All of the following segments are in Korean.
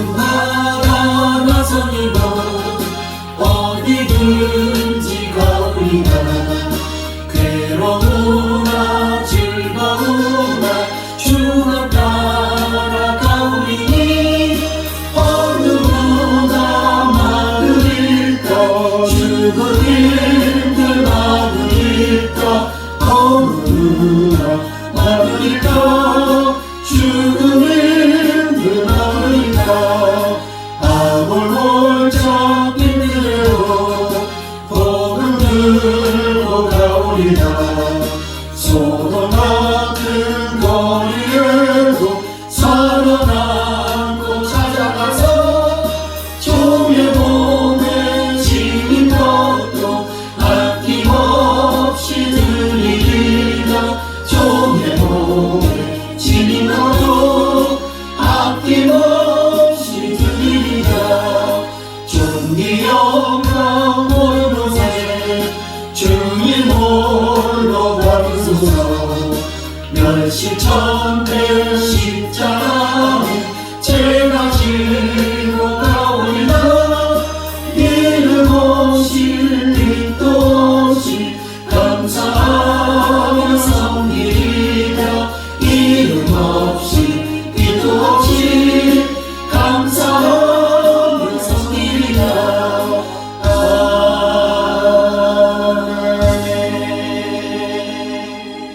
구하러 나서니라. 어디든지 가오리라. 괴로우나 즐거우나 주를 따라가오리니 어느 누가 막으리까. 죽으리들 막으리까. 어느 누가 막으리까. 죽으리들 막으리까. 아골골 잡힌대로 복을 들고 가오리라. 소돔 같은 거리에도 살아남고 찾아가서 종의 몸에 지닌 것도 아낌없이 드리리라. 종의 몸에 지닌 것도 아낌없이 드리리라. 존귀 영광 모르세 주님 홀로 받으소서. 멸시천대 십자가에 제가 지고 가오리라. 이름 없이 빛도 없이 감사하며 섬기리라. 이름 없이 빛도 없이 감사하며 섬기리라.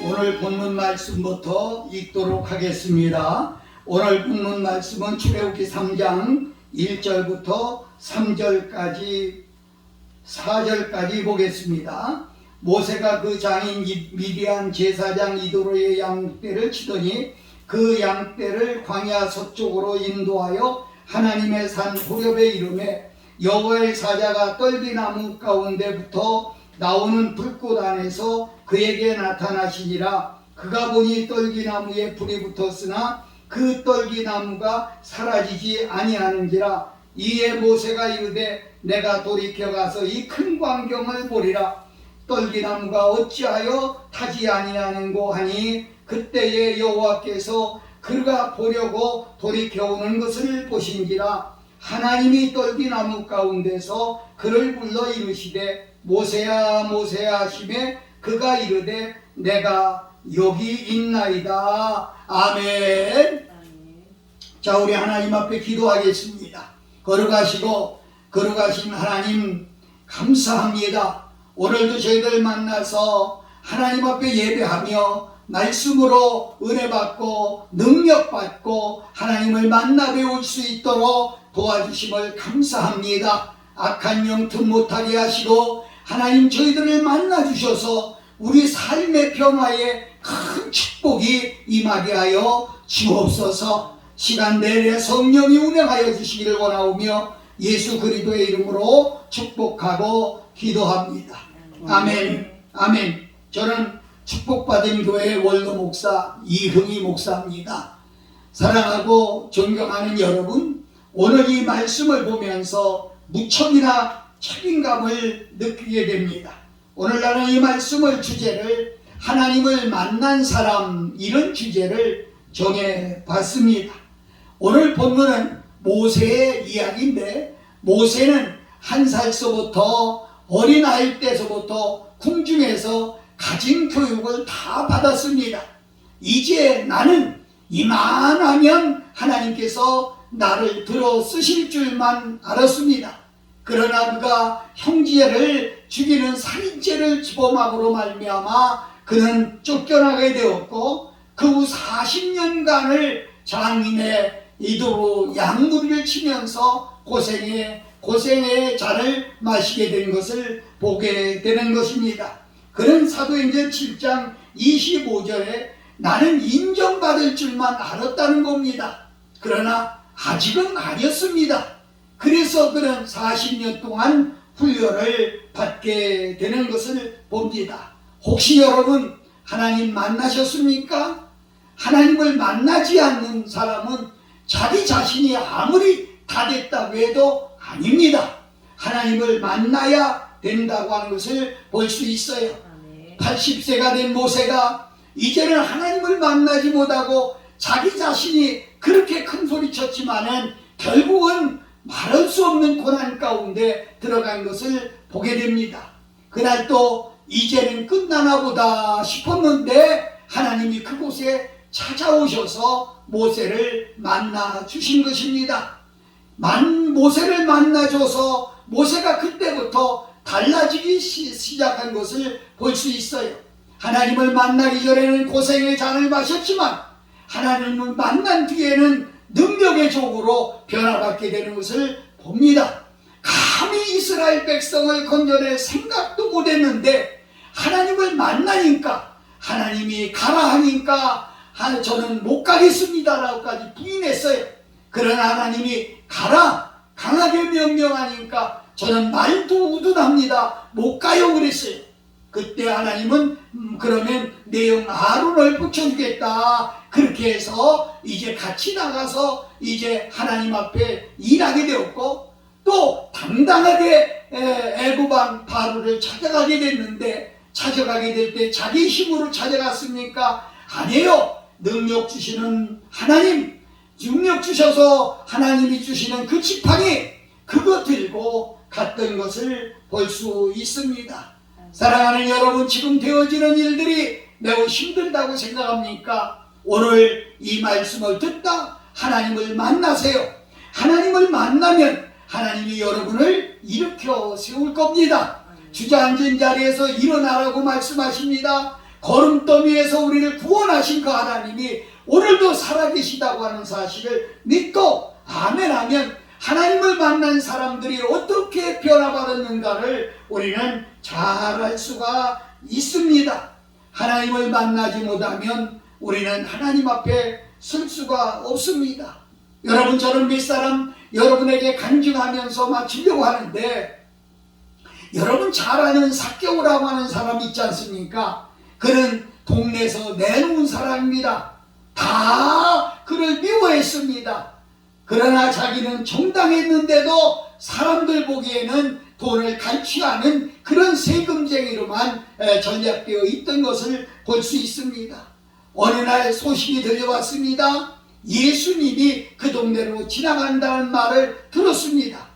오늘 본문 말씀부터 읽도록 하겠습니다. 오늘 본문 말씀은 출애굽기 3장 1절부터 3절까지 4절까지 보겠습니다. 모세가 그 장인 미디안 제사장 이도로의 양떼를 치더니 그 양떼를 광야 서쪽으로 인도하여 하나님의 산 호렙에 이르매 여호와의 사자가 떨기나무 가운데부터 나오는 불꽃 안에서 그에게 나타나시니라. 그가 보니 떨기나무에 불이 붙었으나 그 떨기나무가 사라지지 아니하는지라. 이에 모세가 이르되 내가 돌이켜 가서 이 큰 광경을 보리라. 떨기나무가 어찌하여 타지 아니하는고 하니 그때에 여호와께서 그가 보려고 돌이켜 오는 것을 보신지라. 하나님이 떨기나무 가운데서 그를 불러 이르시되 모세야 모세야 하시매 그가 이르되 내가 여기 있나이다. 아멘. 자, 우리 하나님 앞에 기도하겠습니다. 거룩하신 하나님 감사합니다. 오늘도 저희들 만나서 하나님 앞에 예배하며 말씀으로 은혜 받고 능력 받고 하나님을 만나 배울 수 있도록 도와주심을 감사합니다. 악한 영 틈 못하게 하시고 하나님 저희들을 만나 주셔서 우리 삶의 변화에 큰 축복이 임하게 하여 주옵소서. 시간 내내 성령이 운행하여 주시기를 원하오며 예수 그리스도의 이름으로 축복하고 기도합니다. 아멘. 아멘. 저는 축복받은 교회 원로 목사 이흥희 목사입니다. 사랑하고 존경하는 여러분, 오늘 이 말씀을 보면서 무척이나 책임감을 느끼게 됩니다. 오늘 나는 이 말씀을 주제를 하나님을 만난 사람, 이런 주제를 정해봤습니다. 오늘 본문은 모세의 이야기인데 모세는 1살서부터 어린아이 때서부터 궁중에서 가정교육을 다 받았습니다. 이제 나는 이만하면 하나님께서 나를 들어 쓰실 줄만 알았습니다. 그러나 그가 형제를 죽이는 살인죄를 지범함으로 말미암아 그는 쫓겨나게 되었고 그 후 40년간을 장인의 이도로 양무리를 치면서 고생의 잔을 마시게 된 것을 보게 되는 것입니다. 그는 사도행전 7장 25절에 나는 인정받을 줄만 알았다는 겁니다. 그러나 아직은 아니었습니다. 그래서 그는 40년 동안 훈련을 받게 되는 것을 봅니다. 혹시 여러분 하나님 만나셨습니까? 하나님을 만나지 않는 사람은 자기 자신이 아무리 다 됐다고 해도 아닙니다. 하나님을 만나야 된다고 하는 것을 볼 수 있어요. 80세가 된 모세가 이제는 하나님을 만나지 못하고 자기 자신이 그렇게 큰 소리 쳤지만은 결국은 말할 수 없는 고난 가운데 들어간 것을 보게 됩니다. 그날 또 이제는 끝나나 보다 싶었는데 하나님이 그곳에 찾아오셔서 모세를 만나 주신 것입니다. 모세를 만나줘서 모세가 그때부터 달라지기 시작한 것을 볼 수 있어요. 하나님을 만나기 전에는 고생의 잔을 마셨지만 하나님을 만난 뒤에는 능력의 종으로 변화받게 되는 것을 봅니다. 감히 이스라엘 백성을 건져낼 생각도 못했는데 하나님을 만나니까, 하나님이 가라 하니까 저는 못 가겠습니다라고까지 부인했어요. 그러나 하나님이 가라 강하게 명령하니까 저는 말도 우둔합니다, 못 가요 그랬어요. 그때 하나님은 그러면 내 형 아론을 붙여주겠다, 그렇게 해서 이제 같이 나가서 이제 하나님 앞에 일하게 되었고, 또 당당하게 애굽 왕 바로를 찾아가게 됐는데, 찾아가게 될 때 자기 힘으로 찾아갔습니까? 아니에요. 능력 주시는 하나님, 능력 주셔서 하나님이 주시는 그 지팡이, 그거 들고 갔던 것을 볼 수 있습니다. 사랑하는 여러분, 지금 되어지는 일들이 매우 힘들다고 생각합니까? 오늘 이 말씀을 듣다 하나님을 만나세요. 하나님을 만나면 하나님이 여러분을 일으켜 세울 겁니다. 주저앉은 자리에서 일어나라고 말씀하십니다. 거름더미에서 우리를 구원하신 그 하나님이 오늘도 살아계시다고 하는 사실을 믿고 아멘하면 하나님을 만난 사람들이 어떻게 변화받았는가를 우리는 잘 알 수가 있습니다. 하나님을 만나지 못하면 우리는 하나님 앞에 설 수가 없습니다. 여러분, 저는 몇 사람 여러분에게 간증하면서 마치려고 하는데, 여러분 잘 아는 삭개오라고 하는 사람 있지 않습니까? 그는 동네에서 내놓은 사람입니다. 다 그를 미워했습니다. 그러나 자기는 정당했는데도 사람들 보기에는 돈을 갈취하는 그런 세금쟁이로만 전략되어 있던 것을 볼 수 있습니다. 어느 날 소식이 들려왔습니다. 예수님이 그 동네로 지나간다는 말을 들었습니다.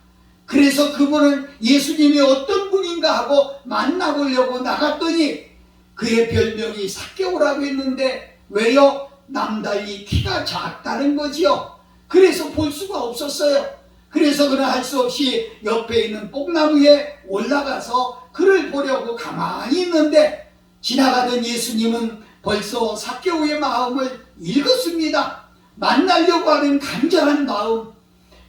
그래서 그분은 예수님이 어떤 분인가 하고 만나보려고 나갔더니 그의 별명이 삭개오라고 했는데, 왜요? 남달리 키가 작다는 거지요. 그래서 볼 수가 없었어요. 그래서 그는 할 수 없이 옆에 있는 뽕나무에 올라가서 그를 보려고 가만히 있는데, 지나가던 예수님은 벌써 삭개오의 마음을 읽었습니다. 만나려고 하는 간절한 마음,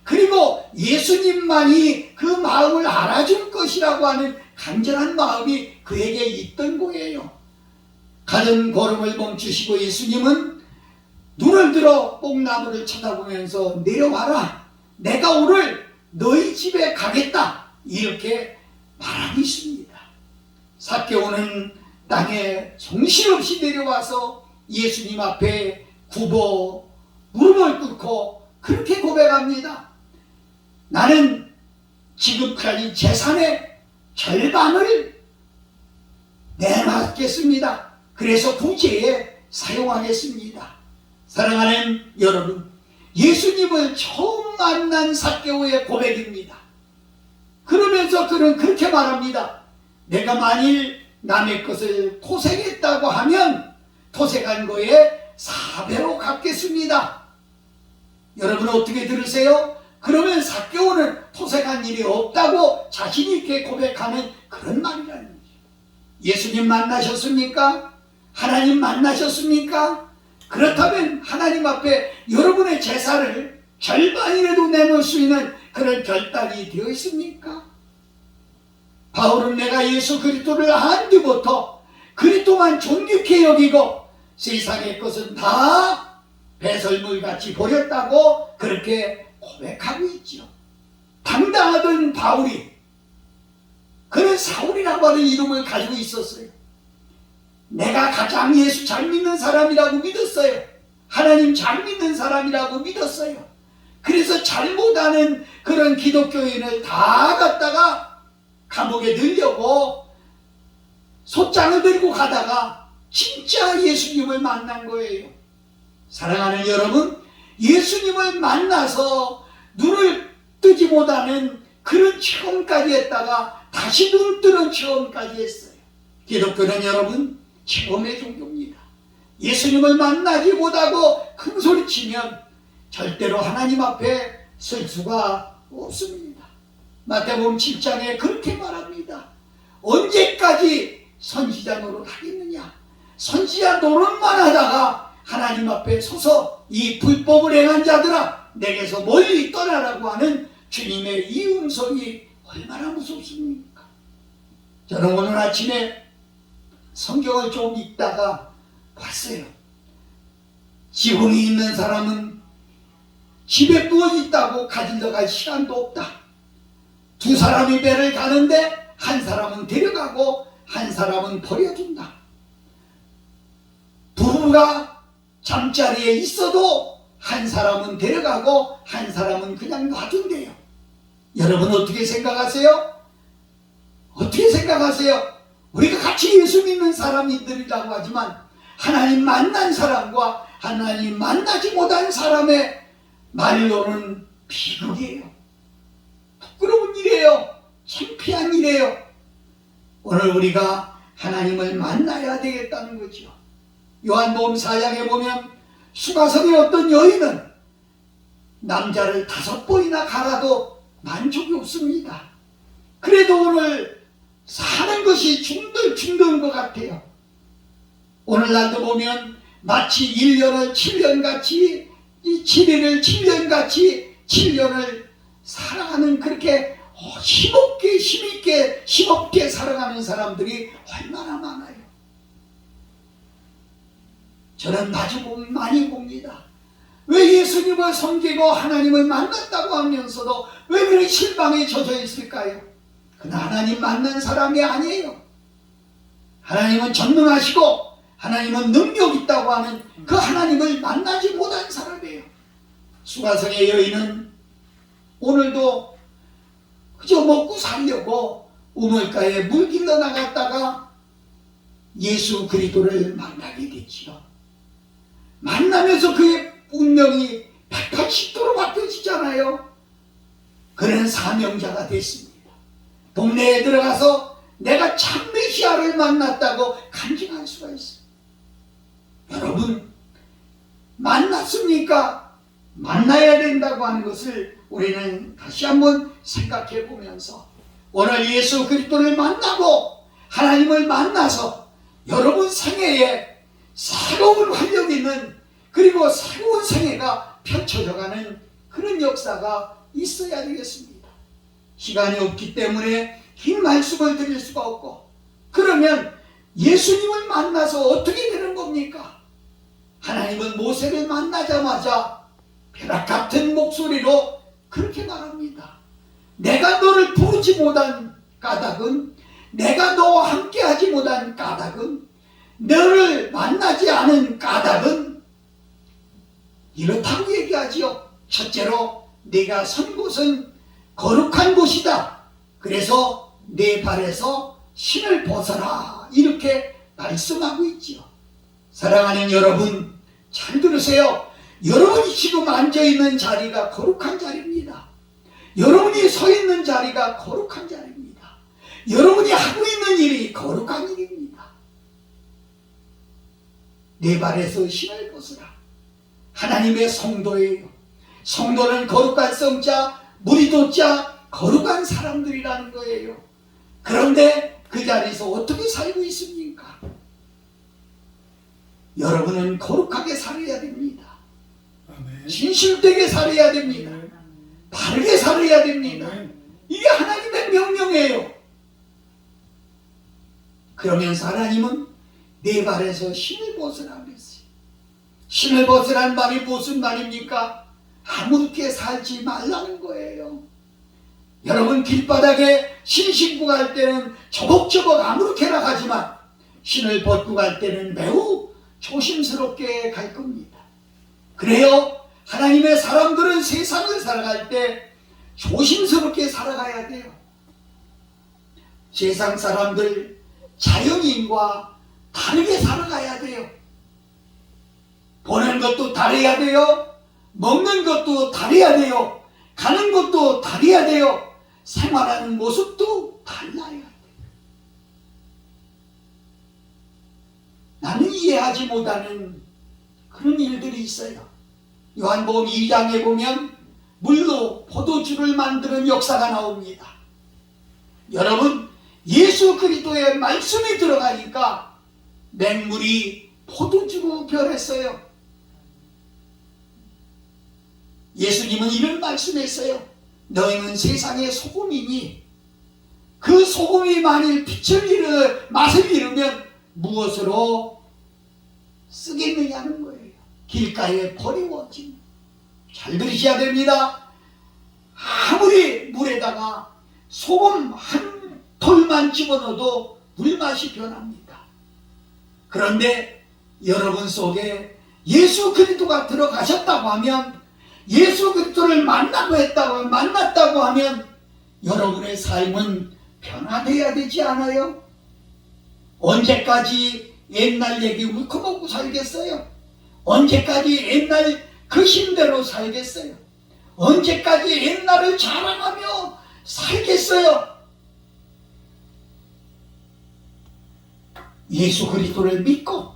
그리고 예수님만이 그 마음을 알아줄 것이라고 하는 간절한 마음이 그에게 있던 거예요. 가던 걸음을 멈추시고 예수님은 눈을 들어 뽕나무를 쳐다보면서 내려와라, 내가 오늘 너희 집에 가겠다, 이렇게 말하고 있습니다. 삭개오는 땅에 정신없이 내려와서 예수님 앞에 굽어 무릎을 꿇고 그렇게 고백합니다. 나는 지금까지 재산의 절반을 내놨겠습니다. 그래서 부재에 사용하겠습니다. 사랑하는 여러분, 예수님을 처음 만난 삭개오의 고백입니다. 그러면서 그는 그렇게 말합니다. 내가 만일 남의 것을 토색했다고 하면 토색한 거에 4배로 갚겠습니다. 여러분 어떻게 들으세요? 그러면 삭개오는 토색한 일이 없다고 자신 있게 고백하는 그런 말이라는 거죠. 예수님 만나셨습니까? 하나님 만나셨습니까? 그렇다면 하나님 앞에 여러분의 제사를 절반이라도 내놓을 수 있는 그런 결단이 되어 있습니까? 바울은 내가 예수 그리스도를 안 뒤부터 그리스도만 존귀케 여기고 세상의 것은 다 배설물같이 버렸다고 그렇게 고백하고 있죠. 당당하던 바울이, 그는 사울이라고 하는 이름을 가지고 있었어요. 내가 가장 예수 잘 믿는 사람이라고 믿었어요. 하나님 잘 믿는 사람이라고 믿었어요. 그래서 잘못하는 그런 기독교인을 다 갖다가 감옥에 넣으려고 솥장을 들고 가다가 진짜 예수님을 만난 거예요. 사랑하는 여러분, 예수님을 만나서 눈을 뜨지 못하는 그런 체험까지 했다가 다시 눈 뜨는 체험까지 했어요. 기독교는 여러분 체험의 종교입니다. 예수님을 만나지 못하고 큰 소리치면 절대로 하나님 앞에 설 수가 없습니다. 마태복음 7장에 그렇게 말합니다. 언제까지 선지자 노릇하겠느냐? 선지자 노릇만 하다가 하나님 앞에 서서 이 불법을 행한 자들아 내게서 멀리 떠나라고 하는 주님의 이 음성이 얼마나 무섭습니까? 저는 오늘 아침에 성경을 좀 읽다가 봤어요. 지붕이 있는 사람은 집에 누워 있다고 가지러 갈 시간도 없다. 두 사람이 배를 가는데 한 사람은 데려가고 한 사람은 버려준다. 부부가 잠자리에 있어도 한 사람은 데려가고 한 사람은 그냥 놔둔대요. 여러분 어떻게 생각하세요? 어떻게 생각하세요? 우리가 같이 예수 믿는 사람들이라고 하지만 하나님 만난 사람과 하나님 만나지 못한 사람의 말로는 비극이에요. 부끄러운 일이에요. 창피한 일이에요. 오늘 우리가 하나님을 만나야 되겠다는 거죠. 요한복음 4장에 보면 수가성의 어떤 여인은 남자를 5번이나 갈아도 만족이 없습니다. 그래도 오늘 사는 것이 중들중들한 것 같아요. 오늘날도 보면 마치 1년을 7년같이 이 7일을 7년같이 7년을 살아가는 그렇게 힘없게 살아가는 사람들이 얼마나 많아요. 저는 마주보면 많이 봅니다. 왜 예수님을 섬기고 하나님을 만났다고 하면서도 왜 그런 실망에 젖어 있을까요? 그는 하나님 만난 사람이 아니에요. 하나님은 전능하시고 하나님은 능력 있다고 하는 그 하나님을 만나지 못한 사람이에요. 수가성의 여인은 오늘도 그저 먹고 살려고 우물가에 물 길러 나갔다가 예수 그리스도를 만나게 됐지요. 만나면서 그의 운명이 180도로 바뀌어지잖아요. 그는 사명자가 됐습니다. 동네에 들어가서 내가 참 메시아를 만났다고 간증할 수가 있어요. 여러분 만났습니까? 만나야 된다고 하는 것을 우리는 다시 한번 생각해 보면서 오늘 예수 그리스도를 만나고 하나님을 만나서 여러분 생애에 새로운 활력 있는 그리고 새로운 생애가 펼쳐져가는 그런 역사가 있어야 되겠습니다. 시간이 없기 때문에 긴 말씀을 드릴 수가 없고 그러면 예수님을 만나서 어떻게 되는 겁니까? 하나님은 모세를 만나자마자 벼락 같은 목소리로 그렇게 말합니다. 내가 너를 부르지 못한 까닭은 내가 너와 함께하지 못한 까닭은 너를 만나지 않은 까닭은 이렇다고 얘기하지요. 첫째로 네가 선 곳은 거룩한 곳이다. 그래서 내 발에서 신을 벗어라. 이렇게 말씀하고 있지요. 사랑하는 여러분 잘 들으세요. 여러분이 지금 앉아있는 자리가 거룩한 자리입니다. 여러분이 서 있는 자리가 거룩한 자리입니다. 여러분이 하고 있는 일이 거룩한 일입니다. 내 발에서 신을 벗으라. 하나님의 성도예요. 성도는 거룩한 성자, 무리도자, 거룩한 사람들이라는 거예요. 그런데 그 자리에서 어떻게 살고 있습니까? 여러분은 거룩하게 살아야 됩니다. 진실되게 살아야 됩니다. 바르게 살아야 됩니다. 이게 하나님의 명령이에요. 그러면서 하나님은 내 발에서 신을 벗으라 그랬어요. 신을 벗으라는 말이 무슨 말입니까? 아무렇게 살지 말라는 거예요. 여러분 길바닥에 신 신고 갈 때는 저벅저벅 아무렇게나 가지만 신을 벗고 갈 때는 매우 조심스럽게 갈 겁니다. 그래요. 하나님의 사람들은 세상을 살아갈 때 조심스럽게 살아가야 돼요. 세상 사람들 자연인과 다르게 살아가야 돼요. 보는 것도 다르야 돼요. 먹는 것도 다르야 돼요. 가는 곳도 다르야 돼요. 생활하는 모습도 달라야 돼요. 나는 이해하지 못하는 그런 일들이 있어요. 요한복음 2장에 보면 물로 포도주를 만드는 역사가 나옵니다. 여러분, 예수 그리스도의 말씀이 들어가니까 맹물이 포도주로 변했어요. 예수님은 이런 말씀했어요. 너희는 세상의 소금이니 그 소금이 만일 맛을 잃으면 무엇으로 쓰겠느냐는 거예요. 길가에 버리워진. 잘 들으셔야 됩니다. 아무리 물에다가 소금 한 톨만 집어넣어도 물맛이 변합니다. 그런데 여러분 속에 예수 그리스도가 들어가셨다고 하면, 예수 그리스도를 만났다고 하면 여러분의 삶은 변화되어야 되지 않아요? 언제까지 옛날 얘기 울컥하고 살겠어요? 언제까지 옛날 그 힘대로 살겠어요? 언제까지 옛날을 자랑하며 살겠어요? 예수 그리스도를 믿고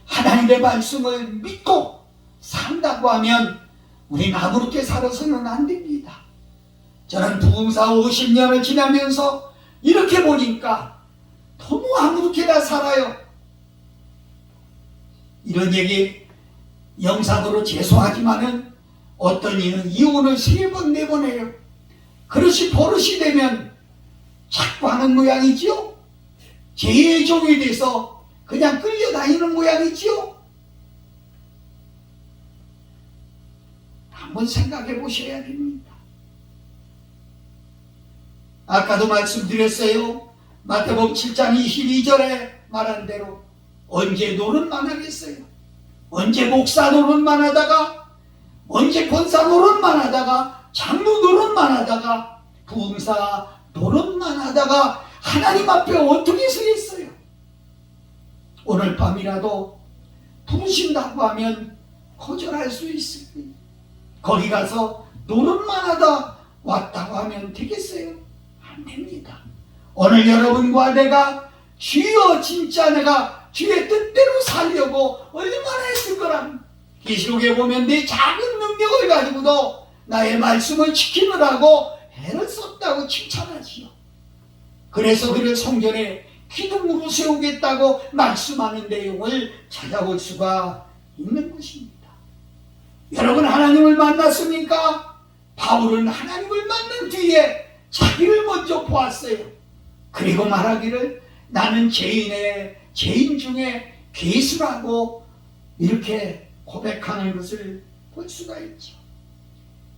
하나님의 말씀을 믿고 산다고 하면 우리는 아무렇게 살아서는 안 됩니다. 저는 부흥사 50년을 지나면서 이렇게 보니까 너무 아무렇게나 살아요. 이런 얘기 영상으로 죄송하지만은 어떤 이는 이혼을 3번 4번 해요. 그릇이 버릇이 되면 자꾸 하는 모양이지요. 제 종이 돼서 그냥 끌려다니는 모양이지요. 한번 생각해 보셔야 됩니다. 아까도 말씀드렸어요. 마태복음 7장 22절에 말한 대로 언제 노릇만 하겠어요? 언제 목사 노릇만 하다가, 언제 권사 노릇만 하다가, 장로 노릇만 하다가, 부흥사 노릇만 하다가 하나님 앞에 어떻게 서겠어요? 오늘 밤이라도 부르신다고 하면 거절할 수 있어요. 거기 가서 노릇만 하다 왔다고 하면 되겠어요? 안 됩니다. 오늘 여러분과 내가 주여 진짜 내가 주의 뜻대로 살려고 얼마나 했을 거란, 계시록에 보면 내 작은 능력을 가지고도 나의 말씀을 지키느라고 애를 썼다고 칭찬하지요. 그래서 그를 성전에 기둥으로 세우겠다고 말씀하는 내용을 찾아볼 수가 있는 것입니다. 여러분, 하나님을 만났습니까? 바울은 하나님을 만난 뒤에 자기를 먼저 보았어요. 그리고 말하기를 나는 죄인 중에 괴수라고 이렇게 고백하는 것을 볼 수가 있죠.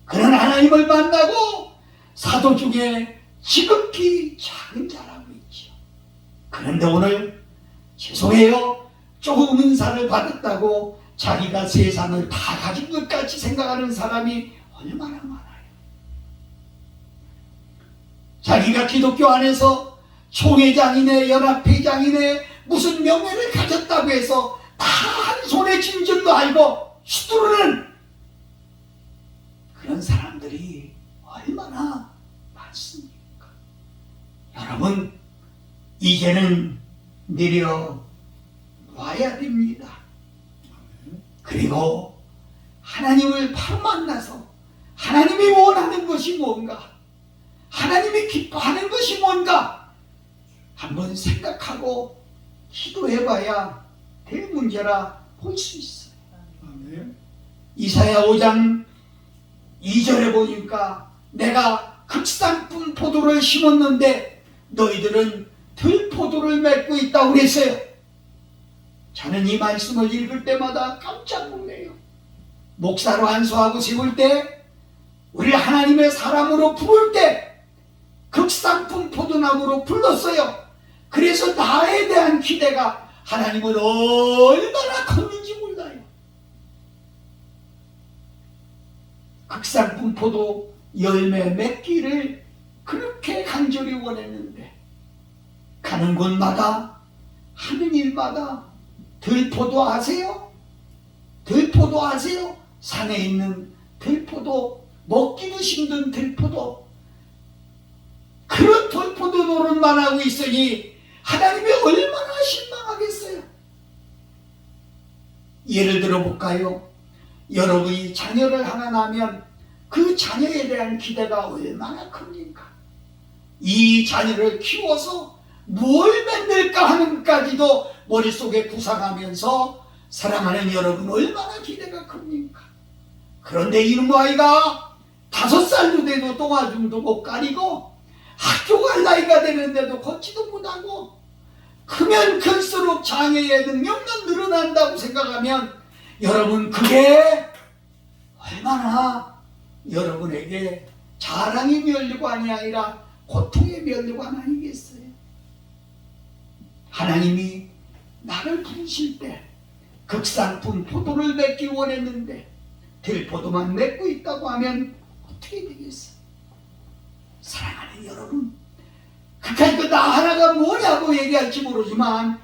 그는 하나님을 만나고 사도 중에 지극히 작은 자라고 있죠. 그런데 오늘 죄송해요, 조금 은사를 받았다고 자기가 세상을 다 가진 것 같이 생각하는 사람이 얼마나 많아요. 자기가 기독교 안에서 총회장이네 연합회장이네 무슨 명예를 가졌다고 해서 다 한 손에 쥔 줄도 알고 휘두르는 그런 사람들이 얼마나 많습니까? 여러분, 이제는 내려놔야 됩니다. 그리고 하나님을 바로 만나서 하나님이 원하는 것이 뭔가, 하나님이 기뻐하는 것이 뭔가 한번 생각하고 기도해봐야 될 문제라 볼 수 있어요. 이사야 5장 2절에 보니까 내가 극산품 포도를 심었는데 너희들은 들포도를 맺고 있다고 그랬어요. 저는 이 말씀을 읽을 때마다 깜짝 놀래요. 목사로 안수하고 세울 때, 우리를 하나님의 사람으로 부를 때 극상품 포도나무로 불렀어요. 그래서 나에 대한 기대가 하나님은 얼마나 컸는지 몰라요. 극상품 포도 열매 맺기를 그렇게 간절히 원했는데 가는 곳마다 하는 일마다 들포도 아세요? 들포도 아세요? 산에 있는 들포도 먹기도 힘든 들포도, 그런 들포도 노릇만 하고 있으니 하나님이 얼마나 실망하겠어요. 예를 들어 볼까요? 여러분이 자녀를 하나 낳으면 그 자녀에 대한 기대가 얼마나 큽니까? 이 자녀를 키워서 뭘 만들까 하는 것까지도 머릿속에 구상하면서 사랑하는 여러분, 얼마나 기대가 큽니까? 그런데 이놈 아이가 5살도 돼도 똥아줌도 못 가리고 학교 갈 나이가 되는데도 걷지도 못하고 크면 클수록 장애의 능력만 늘어난다고 생각하면 여러분, 그게 얼마나 여러분에게 자랑의 면류관이 아니라 고통의 면류관 아니겠어요? 하나님이 나를 부르실 때 극상품 포도를 맺기 원했는데 들포도만 맺고 있다고 하면 어떻게 되겠어요? 사랑하는 여러분, 그까짓 거 나 하나가 뭐냐고 얘기할지 모르지만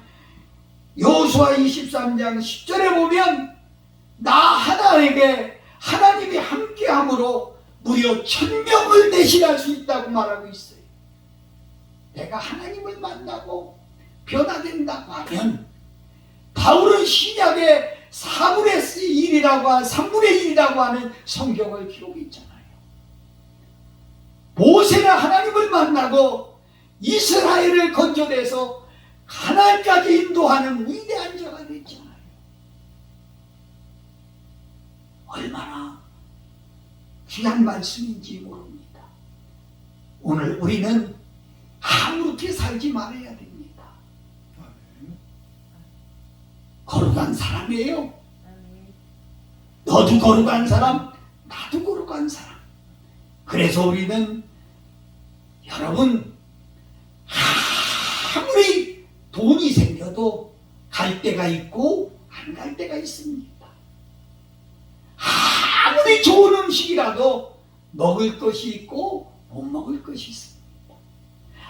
여호수아 23장 10절에 보면 나 하나에게 하나님이 함께함으로 무려 1000명을 대신할 수 있다고 말하고 있어요. 내가 하나님을 만나고 변화된다고 하면, 바울은 신약의 4분의 1이라고 한 3분의 1이라고 하는 성경을 기록했잖아요. 모세는 하나님을 만나고 이스라엘을 건져내서 가나안까지 인도하는 위대한 자가 됐잖아요. 얼마나 귀한 말씀인지 모릅니다. 오늘 우리는 아무렇게 살지 말아야 됩니다. 거룩한 사람이에요. 너도 거룩한 사람, 나도 거룩한 사람. 그래서 우리는 여러분, 아무리 돈이 생겨도 갈 데가 있고 안 갈 데가 있습니다. 아무리 좋은 음식이라도 먹을 것이 있고 못 먹을 것이 있습니다.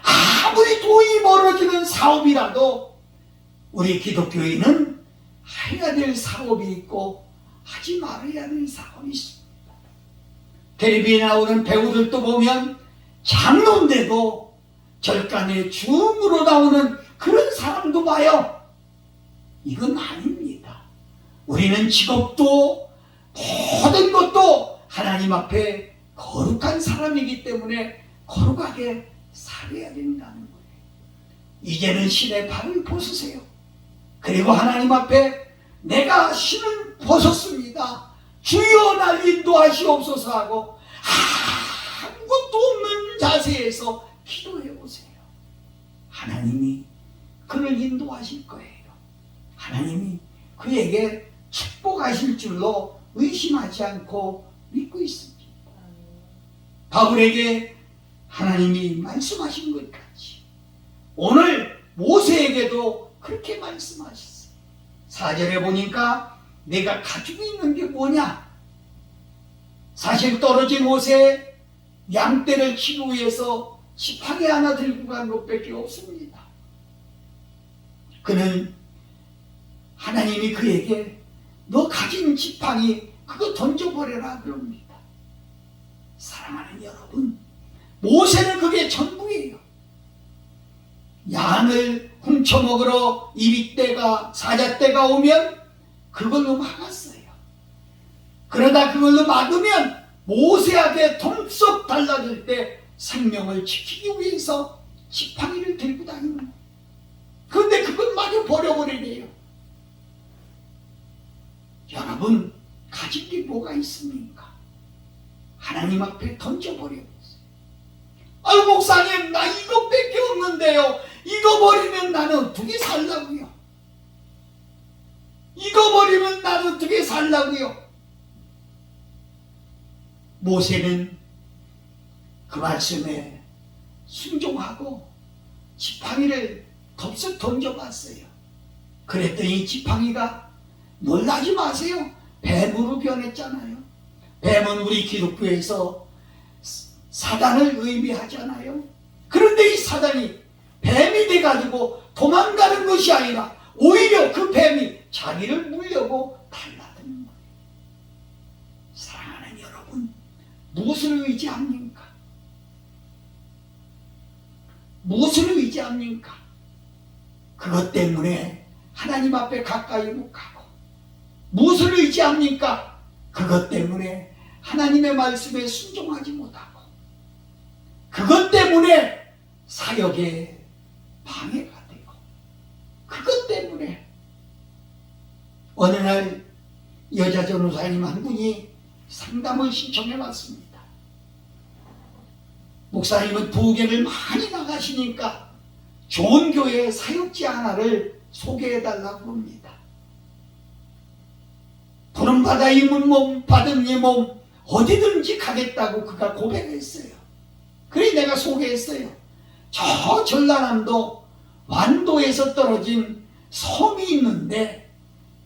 아무리 돈이 벌어지는 사업이라도 우리 기독교인은 해야 될 사업이 있고 하지 말아야 될 사업이 있습니다. 텔레비에 나오는 배우들도 보면 장로인데도 절간에 줌으로 나오는 그런 사람도 봐요. 이건 아닙니다. 우리는 직업도 모든 것도 하나님 앞에 거룩한 사람이기 때문에 거룩하게 살아야 된다는 거예요. 이제는 신의 발을 벗으세요. 그리고 하나님 앞에 내가 신을 벗었습니다, 주여 날 인도하시옵소서 하고 아무것도 없는 자세에서 기도해 보세요. 하나님이 그를 인도하실 거예요. 하나님이 그에게 축복하실 줄로 의심하지 않고 믿고 있습니다. 바울에게 하나님이 말씀하신 것까지 오늘 모세에게도 그렇게 말씀하셨어요. 4절에 보니까 내가 가지고 있는 게 뭐냐? 사실 떨어진 모세 양떼를 치기 위해서 지팡이 하나 들고 간 것밖에 없습니다. 그는 하나님이 그에게 너 가진 지팡이 그거 던져버려라 그럽니다. 사랑하는 여러분, 모세는 그게 전부예요. 양을 훔쳐먹으러 이빗대가 사자떼가 오면 그걸로 막았어요. 그러다 그걸로 막으면 모세에게 덤썩 달라질 때 생명을 지키기 위해서 지팡이를 들고 다니는 거예요. 그런데 그것마저 버려버리네요. 여러분, 가진 게 뭐가 있습니까? 하나님 앞에 던져버려보세요. 아유 목사님, 나 이것밖에 없는데요. 이거 버리면 나는 어떻게 살라고요? 이거 버리면 나는 어떻게 살라고요? 모세는 그 말씀에 순종하고 지팡이를 덥석 던져봤어요. 그랬더니 지팡이가, 놀라지 마세요, 뱀으로 변했잖아요. 뱀은 우리 기독교에서 사단을 의미하잖아요. 그런데 이 사단이 뱀이 돼가지고 도망가는 것이 아니라 오히려 그 뱀이 자기를 물려고 달라드는 거예요. 사랑하는 여러분, 무엇을 의지합니까? 무엇을 의지합니까? 그것 때문에 하나님 앞에 가까이 못 가고, 무엇을 의지합니까? 그것 때문에 하나님의 말씀에 순종하지 못하고, 그것 때문에 사역에 방해가 되고, 그것 때문에 어느 날 여자 전도사님 한 분이 상담을 신청해 왔습니다. 목사님은 부교를 많이 나가시니까 좋은 교회 사역지 하나를 소개해 달라고 합니다. 부름받아 입은 몸, 받은 이 몸 어디든지 가겠다고 그가 고백했어요. 그래 내가 소개했어요. 저 전라남도 완도에서 떨어진 섬이 있는데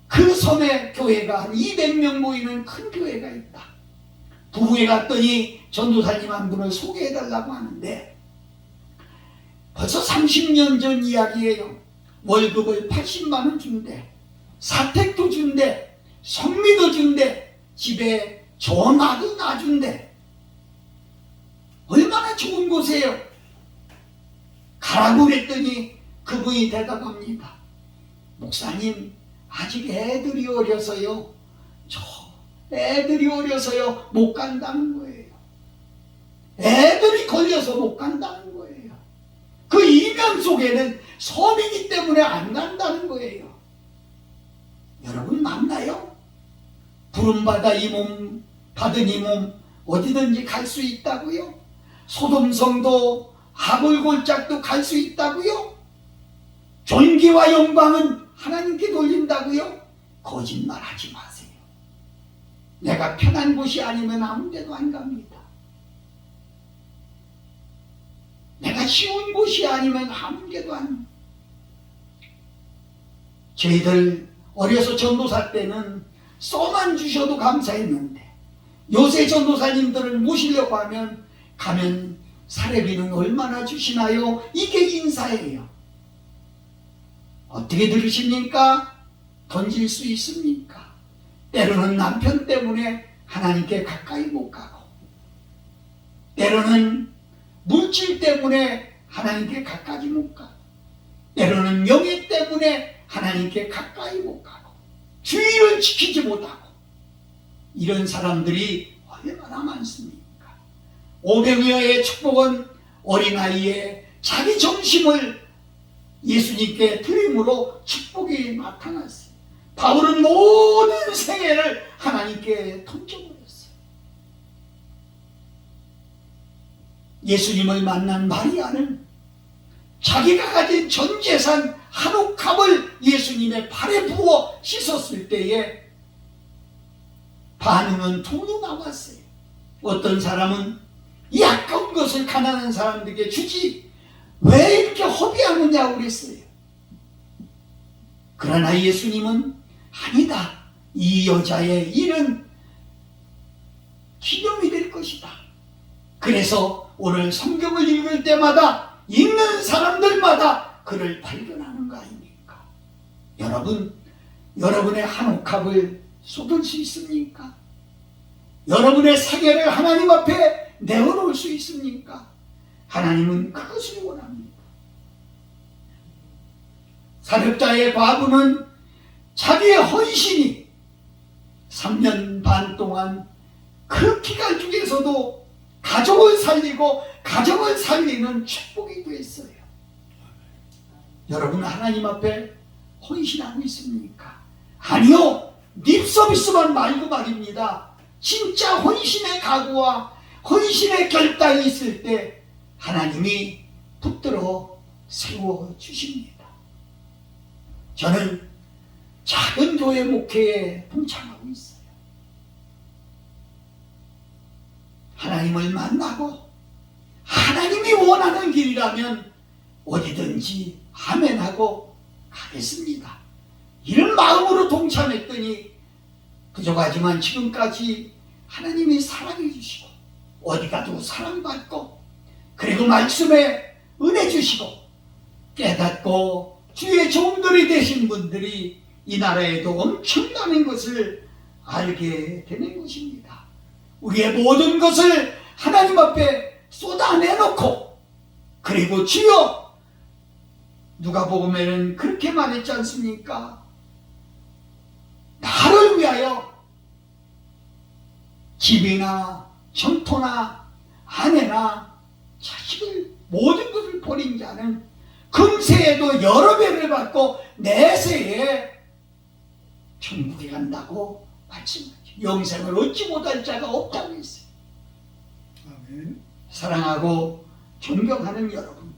그 섬에 교회가 한 200명 모이는 큰 교회가 있다. 부부에 갔더니 전도사님 한 분을 소개해 달라고 하는데 벌써 30년 전 이야기예요. 월급을 80만 원 준대, 사택도 준대, 성미도 준대, 집에 전화도 놔준대. 얼마나 좋은 곳이에요. 가라고 그랬더니 그분이 대답합니다. 목사님, 아직 애들이 어려서요. 애들이 어려서요. 못 간다는 거예요. 애들이 걸려서 못 간다는 거예요. 그 이면 속에는 섬이기 때문에 안 간다는 거예요. 여러분 맞나요? 부름받아 이 몸, 받은 이 몸 어디든지 갈 수 있다고요? 소돔성도 하골골짝도 갈 수 있다고요? 존귀와 영광은 하나님께 돌린다고요? 거짓말하지 마세요. 내가 편한 곳이 아니면 아무 데도 안 갑니다. 내가 쉬운 곳이 아니면 아무 데도 안 갑니다. 저희들 어려서 전도사 때는 쏘만 주셔도 감사했는데 요새 전도사님들을 모시려고 하면 가면 사례비는 얼마나 주시나요? 이게 인사예요. 어떻게 들으십니까? 던질 수 있습니까? 때로는 남편 때문에 하나님께 가까이 못 가고, 때로는 물질 때문에 하나님께 가까이 못 가고, 때로는 명예 때문에 하나님께 가까이 못 가고, 주의를 지키지 못하고, 이런 사람들이 얼마나 많습니까? 500여의 축복은 어린아이에 자기 정심을 예수님께 드림으로 축복이 나타났어요. 바울은 모든 생애를 하나님께 던져버렸어요. 예수님을 만난 마리아는 자기가 가진 전 재산 한 옥합을 예수님의 발에 부어 씻었을 때에 반응은 두루 나왔어요. 어떤 사람은 이 아까운 것을 가난한 사람들에게 주지 왜 이렇게 허비하느냐고 그랬어요. 그러나 예수님은 아니다. 이 여자의 일은 기념이 될 것이다. 그래서 오늘 성경을 읽을 때마다 읽는 사람들마다 그를 발견하는 거 아닙니까? 여러분, 여러분의 한 옥합을 쏟을 수 있습니까? 여러분의 생애를 하나님 앞에 내어놓을 수 있습니까? 하나님은 그것을 원합니다. 사렙자의 과부는 자기의 헌신이 3년 반 동안 그 기간 중에서도 가족을 살리고 가정을 살리는 축복이 됐어요. 여러분 하나님 앞에 헌신하고 있습니까? 아니요. 립 서비스만 말고 말입니다. 진짜 헌신의 각오와 헌신의 결단이 있을 때 하나님이 붙들어 세워주십니다. 저는 작은 교회 목회에 동참하고 있어요. 하나님을 만나고 하나님이 원하는 길이라면 어디든지 아멘하고 가겠습니다. 이런 마음으로 동참했더니 부족하지만 지금까지 하나님이 사랑해 주시고 어디 가도 사랑받고 그리고 말씀에 은혜 주시고 깨닫고 주의 종들이 되신 분들이 이 나라에도 엄청나는 것을 알게 되는 것입니다. 우리의 모든 것을 하나님 앞에 쏟아내놓고, 그리고 주여, 누가복음에는 그렇게 말했지 않습니까? 나를 위하여 집이나 전토나 아내나 자식을 모든 것을 버린 자는 금세에도 여러 배를 받고 내세에 천국에 간다고 말씀하죠. 영생을 얻지 못할 자가 없다고 했어요. 아멘. 사랑하고 존경하는 여러분,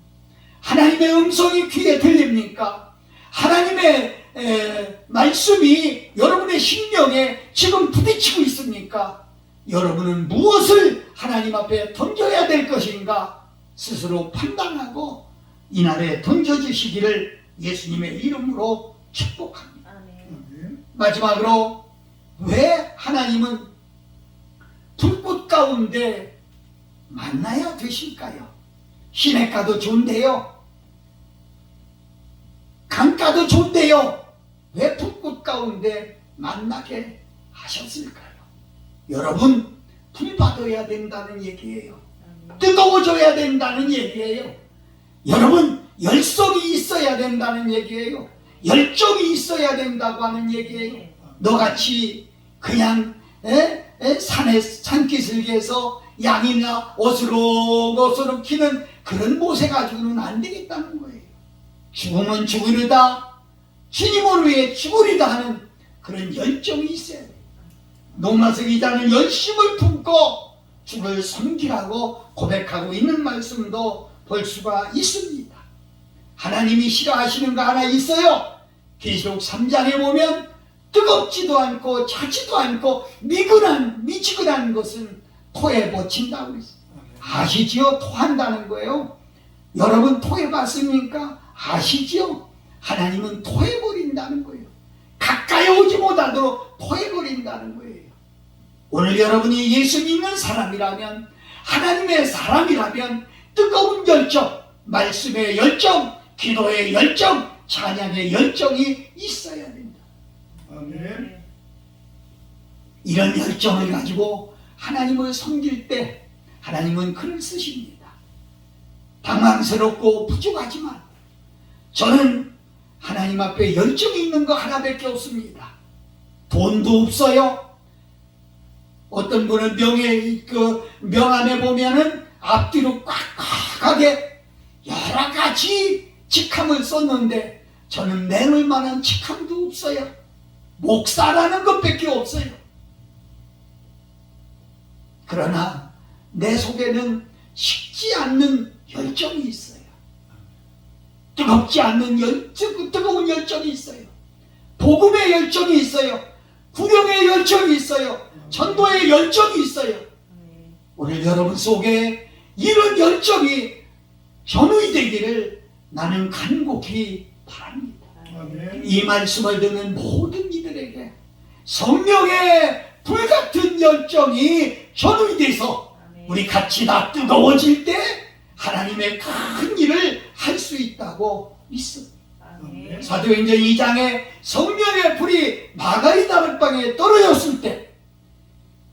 하나님의 음성이 귀에 들립니까? 하나님의 말씀이 여러분의 심령에 지금 부딪히고 있습니까? 여러분은 무엇을 하나님 앞에 던져야 될 것인가 스스로 판단하고 이날에 던져주시기를 예수님의 이름으로 축복합니다. 아멘. 마지막으로, 왜 하나님은 불꽃 가운데 만나야 되실까요? 시냇가도 좋은데요, 강가도 좋은데요, 왜 불꽃 가운데 만나게 하셨을까요? 여러분, 불 받아야 된다는 얘기예요. 뜨거워져야 된다는 얘기예요. 여러분, 열성이 있어야 된다는 얘기예요. 열정이 있어야 된다고 하는 얘기예요. 너같이 그냥 산에 산기슭에서 양이나 어스럭어스럭 키는 그런 모세 가지고는 안 되겠다는 거예요. 죽으면 죽으리다, 주님을 위해 죽으리다 하는 그런 열정이 있어야 돼요. 노마석 기자는 열심을 품고 주를 섬기라고 고백하고 있는 말씀도 볼 수가 있습니다. 하나님이 싫어하시는 거 하나 있어요. 계시록 3장에 보면 뜨겁지도 않고 차지도 않고 미지근한 것은 토에 버친다고 했어요. 아시지요? 토한다는 거예요. 여러분, 토해 봤습니까? 아시지요? 하나님은 토해 버린다는 거예요. 가까이 오지 못하도록 토해 버린다는 거예요. 오늘 여러분이 예수 믿는 사람이라면, 하나님의 사람이라면 뜨거운 열정, 말씀의 열정, 기도의 열정, 찬양의 열정이 있어야 된다. 아멘. 이런 열정을 가지고 하나님을 섬길 때 하나님은 글을 쓰십니다. 당황스럽고 부족하지만 저는 하나님 앞에 열정이 있는 거 하나밖에 없습니다. 돈도 없어요. 어떤 분은 명함에 보면은 앞뒤로 꽉꽉하게 여러 가지 직함을 썼는데 저는 내놓을 만한 직함도 없어요. 목사라는 것밖에 없어요. 그러나 내 속에는 식지 않는 열정이 있어요. 뜨겁지 않는 뜨거운 열정이 있어요. 복음의 열정이 있어요. 구령의 열정이 있어요. 전도의 열정이 있어요. 오늘 여러분 속에 이런 열정이 전우되기를 나는 간곡히 바랍니다. 아멘. 이 말씀을 듣는 모든 이들에게 성령의 불같은 열정이 전우돼서 우리 같이 다 뜨거워질 때 하나님의 큰 일을 할 수 있다고 믿습니다. 아멘. 사도행전 2장에 성령의 불이 마가리 다락방에 떨어졌을 때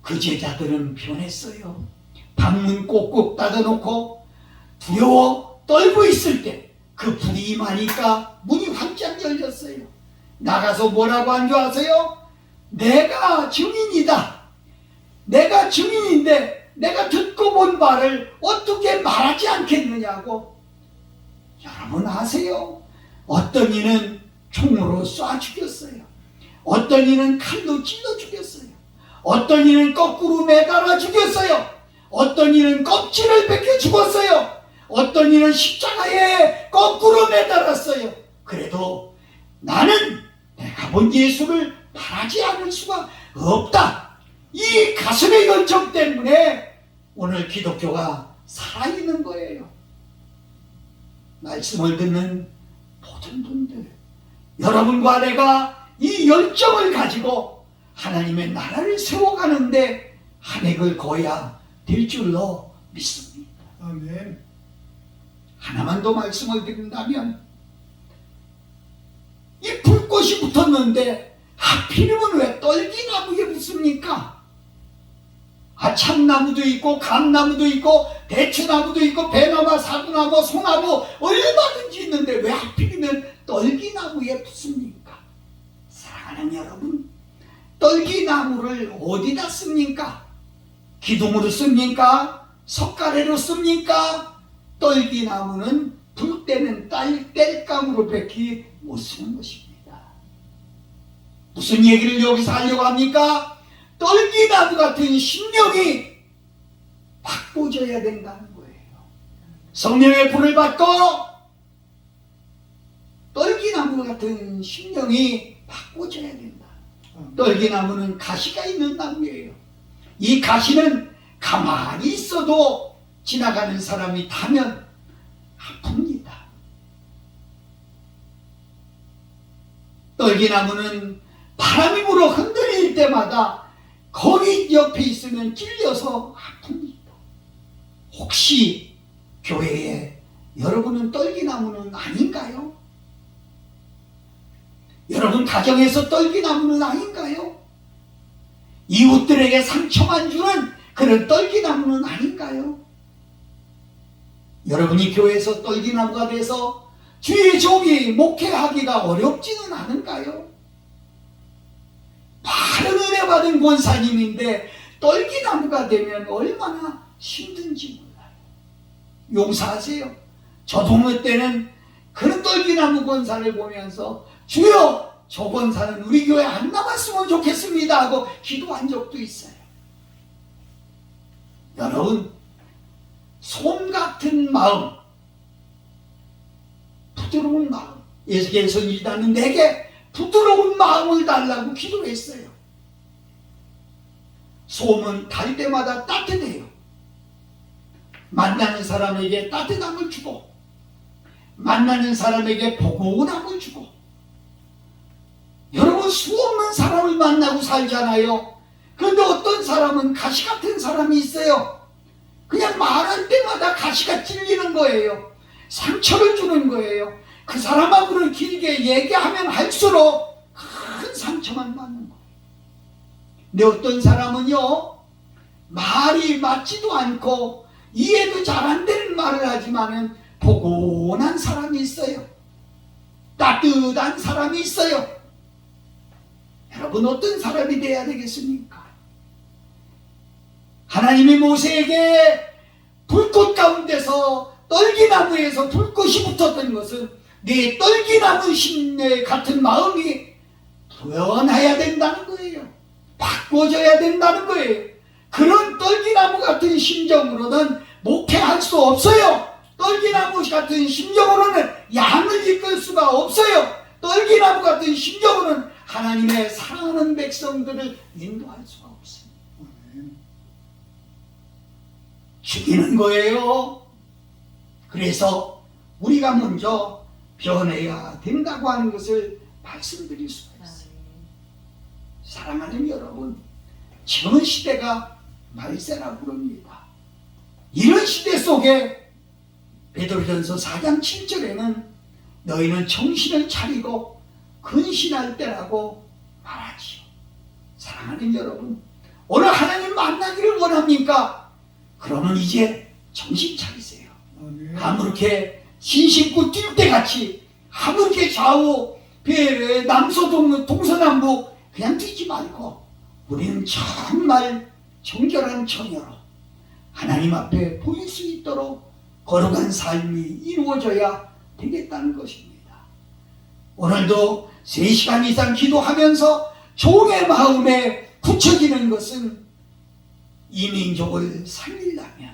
그 제자들은 변했어요. 방문 꼭꼭 닫아놓고 두려워 떨고 있을 때 그 불이 임하니까 문이 활짝 열렸어요. 나가서 뭐라고 한 줄 아세요? 내가 증인이다. 내가 증인인데 내가 듣고 본 바를 어떻게 말하지 않겠느냐고. 여러분 아세요? 어떤 이는 총으로 쏴 죽였어요. 어떤 이는 칼로 찔러 죽였어요. 어떤 이는 거꾸로 매달아 죽였어요. 어떤 이는 껍질을 벗겨 죽었어요. 어떤 이는 십자가에 거꾸로 매달았어요. 그래도 나는 내가 본 예수를 말하지 않을 수가 없다. 이 가슴의 열정 때문에 오늘 기독교가 살아있는 거예요. 말씀을 듣는 모든 분들, 여러분과 내가 이 열정을 가지고 하나님의 나라를 세워가는데 한 획을 그어야 될 줄로 믿습니다. 아멘. 하나만 더 말씀을 드린다면, 이 불꽃이 붙었는데 하필이면 왜 떨기나무에 붙습니까? 참나무도 있고 감나무도 있고 대추나무도 있고 배나무, 사구나무, 소나무 얼마든지 있는데 왜 하필이면 떨기나무에 붙습니까? 사랑하는 여러분, 떨기나무를 어디다 씁니까? 기둥으로 씁니까? 석가래로 씁니까? 떨기나무는 불 때는 땔감으로 밖에 못 쓰는 것입니다. 무슨 얘기를 여기서 하려고 합니까? 떨기나무 같은 심령이 바꿔줘야 된다는 거예요. 성령의 불을 받고 떨기나무 같은 심령이 바꿔줘야 된다. 떨기나무는 가시가 있는 나무예요. 이 가시는 가만히 있어도 지나가는 사람이 타면 아픕니다. 떨기나무는 바람이 불어 흔들릴 때마다 거기 옆에 있으면 찔려서 아픕니다. 혹시 교회에 여러분은 떨기나무는 아닌가요? 여러분 가정에서 떨기나무는 아닌가요? 이웃들에게 상처만 주는 그런 떨기나무는 아닌가요? 여러분이 교회에서 떨기나무가 돼서 주의 종이 목회하기가 어렵지는 않은가요? 바른 은혜 받은 권사님인데 떨기나무가 되면 얼마나 힘든지 몰라요. 용서하세요. 저도 어느 때는 그런 떨기나무 권사를 보면서 주여 저 권사는 우리 교회 안 남았으면 좋겠습니다 하고 기도한 적도 있어요. 여러분, 솜 같은 마음, 부드러운 마음, 예수께서 일단은 내게 부드러운 마음을 달라고 기도했어요. 솜은 달 때마다 따뜻해요. 만나는 사람에게 따뜻함을 주고 만나는 사람에게 포근함을 주고. 여러분, 수없는 사람을 만나고 살잖아요. 그런데 어떤 사람은 가시 같은 사람이 있어요. 그냥 말할 때마다 가시가 찔리는 거예요. 상처를 주는 거예요. 그 사람하고는 길게 얘기하면 할수록 큰 상처만 받는 거예요. 근데 어떤 사람은요, 말이 맞지도 않고 이해도 잘 안 되는 말을 하지만은 포근한 사람이 있어요. 따뜻한 사람이 있어요. 여러분, 어떤 사람이 돼야 되겠습니까? 하나님이 모세에게 불꽃 가운데서 떨기나무에서 불꽃이 붙었던 것은 네 떨기나무 심내 같은 마음이 변해야 된다는 거예요. 바꿔줘야 된다는 거예요. 그런 떨기나무 같은 심정으로는 목회할 수 없어요. 떨기나무 같은 심정으로는 양을 이끌 수가 없어요. 떨기나무 같은 심정으로는 하나님의 사랑하는 백성들을 인도할 수가 없습니다. 죽이는 거예요. 그래서 우리가 먼저 변해야 된다고 하는 것을 말씀드릴 수가 있어요. 사랑하는 여러분, 지금은 시대가 말세라고 그럽니다. 이런 시대 속에 베드로전서 4장 7절에는 너희는 정신을 차리고 근신할 때라고 말하지요. 사랑하는 여러분, 오늘 하나님 만나기를 원합니까? 그러면 이제 정신 차리세요. 아무렇게 신심구 뛸 때같이 아무렇게 좌우 남서동 동서남북 그냥 뛰지 말고 우리는 정말 정결한 처녀로 하나님 앞에 보일 수 있도록 거룩한 삶이 이루어져야 되겠다는 것입니다. 오늘도 3시간 이상 기도하면서 종의 마음에 굳혀지는 것은 이 민족을 살리려면,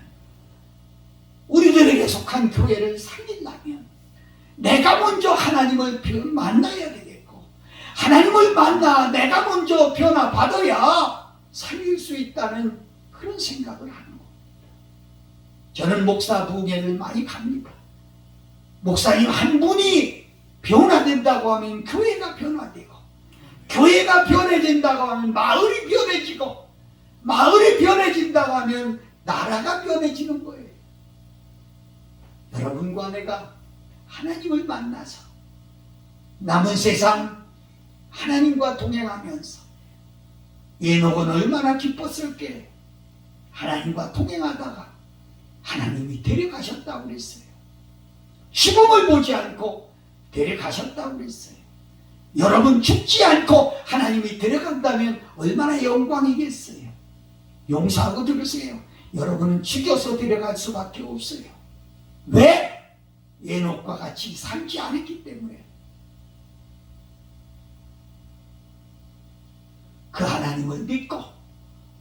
우리들에게 속한 교회를 살리려면 내가 먼저 하나님을 만나야 되겠고, 하나님을 만나 내가 먼저 변화받아야 살릴 수 있다는 그런 생각을 하는 겁니다. 저는 목사 부흥회를 많이 갑니다. 목사님 한 분이 변화된다고 하면 교회가 변화되고, 교회가 변해진다고 하면 마을이 변해지고, 마을이 변해진다고 하면 나라가 변해지는 거예요. 여러분과 내가 하나님을 만나서 남은 세상 하나님과 동행하면서, 에녹은 얼마나 기뻤을게. 하나님과 동행하다가 하나님이 데려가셨다고 그랬어요. 죽음을 보지 않고 데려가셨다고 그랬어요. 여러분 죽지 않고 하나님이 데려간다면 얼마나 영광이겠어요. 용서하고 들으세요. 여러분은 죽여서 데려갈 수밖에 없어요. 왜? 에녹과 같이 살지 않았기 때문에. 그 하나님을 믿고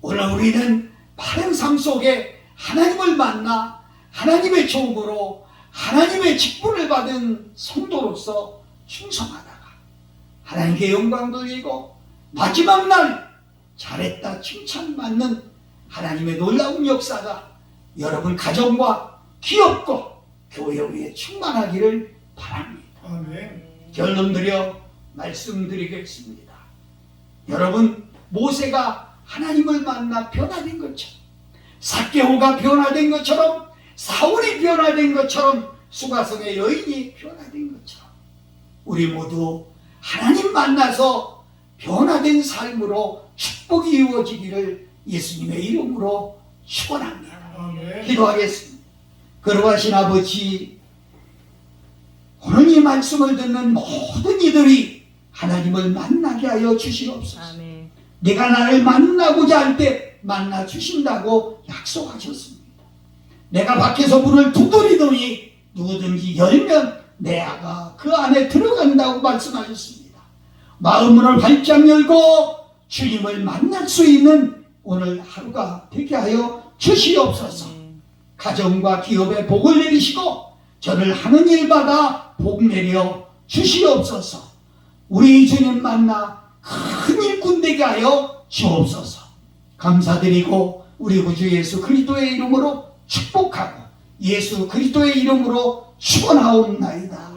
오늘 우리는 바른 삶 속에 하나님을 만나 하나님의 종으로 하나님의 직분을 받은 성도로서 충성하다가 하나님께 영광 돌리고 마지막 날 잘했다 칭찬받는 하나님의 놀라운 역사가 여러분 가정과 기업과 교회 위에 충만하기를 바랍니다. 아멘. 결론 드려 말씀드리겠습니다. 여러분 모세가 하나님을 만나 변화된 것처럼 삭개오가 변화된 것처럼 사울이 변화된 것처럼 수가성의 여인이 변화된 것처럼 우리 모두 하나님 만나서 변화된 삶으로 축복이 이루어지기를 예수님의 이름으로 축원합니다. 아멘. 기도하겠습니다. 거룩하신 아버지, 오늘 이 말씀을 듣는 모든 이들이 하나님을 만나게 하여 주시옵소서. 아멘. 내가 나를 만나고자 할 때 만나 주신다고 약속하셨습니다. 내가 밖에서 문을 두드리더니 누구든지 열면 내 아가 그 안에 들어간다고 말씀하셨습니다. 마음문을 활짝 열고 주님을 만날 수 있는 오늘 하루가 되게 하여 주시옵소서. 가정과 기업에 복을 내리시고 저를 하는 일마다 복 내려 주시옵소서. 우리 주님 만나 큰 일꾼 되게 하여 주옵소서. 감사드리고 우리 구주 예수 그리스도의 이름으로 축복하고 예수 그리스도의 이름으로 축원하옵나이다.